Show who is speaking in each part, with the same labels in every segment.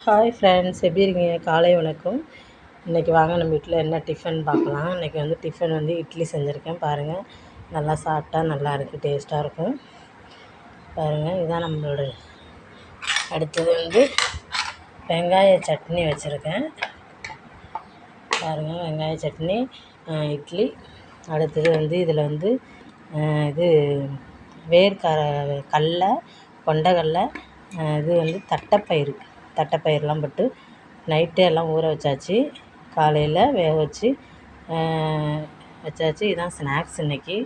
Speaker 1: Hi friends, எப்படி இருக்கீங்க? காலை வணக்கம். இன்றைக்கி வாங்க நம்ம வீட்டில் என்ன டிஃபன் பார்க்கலாம். இன்றைக்கி டிஃபன் இட்லி செஞ்சுருக்கேன். பாருங்கள், நல்லா சாப்பிட்டா நல்லா இருக்குது, டேஸ்ட்டாக இருக்கும். பாருங்கள், இதுதான் நம்மளோட. அடுத்தது வெங்காய சட்னி வச்சுருக்கேன். பாருங்கள், வெங்காய சட்னி, இட்லி. அடுத்தது இதில் இது கடலை, கொண்டக்கடலை, இது தட்டைப்பயிரெலாம் போட்டு நைட்டே எல்லாம் ஊற வச்சாச்சு. காலையில் வேக வச்சு வச்சாச்சு. இதுதான் ஸ்நாக்ஸ் இன்றைக்கி.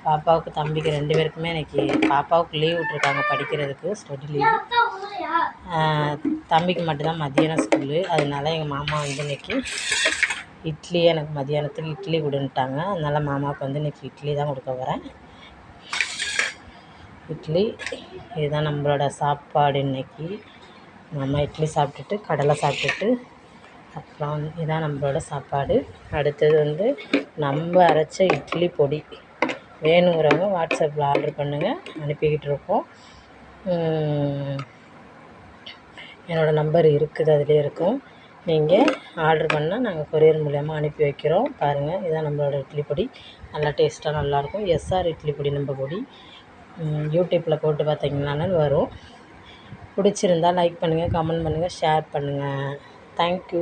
Speaker 1: பாப்பாவுக்கு தம்பிக்கு 2 பேருக்குமே இன்றைக்கி பாப்பாவுக்கு லீவ் விட்ருக்காங்க படிக்கிறதுக்கு, ஸ்டடி லீவு. தம்பிக்கு மட்டும்தான் மத்தியானம் ஸ்கூலு. அதனால எங்கள் மாமா இன்றைக்கி இட்லியே எனக்கு மத்தியானத்துக்கு இட்லி கொடுன்ட்டாங்க. அதனால் மாமாவுக்கு இன்றைக்கி இட்லி தான் கொடுக்க போகிறேன். இட்லி. இதுதான் நம்மளோட சாப்பாடு இன்றைக்கி. நம்ம இட்லி சாப்பிட்டுட்டு கடலை சாப்பிட்டுட்டு அப்புறம் இதுதான் நம்மளோட சாப்பாடு. அடுத்தது நம்ம அரைச்ச இட்லி பொடி வேணுங்கிறவங்க வாட்ஸ்அப்பில் ஆர்டர் பண்ணுங்கள், அனுப்பிக்கிட்டு இருக்கோம். என்னோடய நம்பர் இருக்குது, அதிலே இருக்கும். நீங்கள் ஆர்டர் பண்ணால் நாங்கள் கொரியர் மூலயமா அனுப்பி வைக்கிறோம். பாருங்கள், இதுதான் நம்மளோட இட்லி பொடி. நல்லா டேஸ்ட்டாக நல்லாயிருக்கும். எஸ்ஆர் இட்லி பொடி நம்ம பொடி. யூடியூப்பில் போட்டு பார்த்தீங்கன்னாலும் வரும். பிடிச்சிருந்தால் லைக் பண்ணுங்கள், கமெண்ட் பண்ணுங்கள், ஷேர் பண்ணுங்கள். தேங்க்யூ.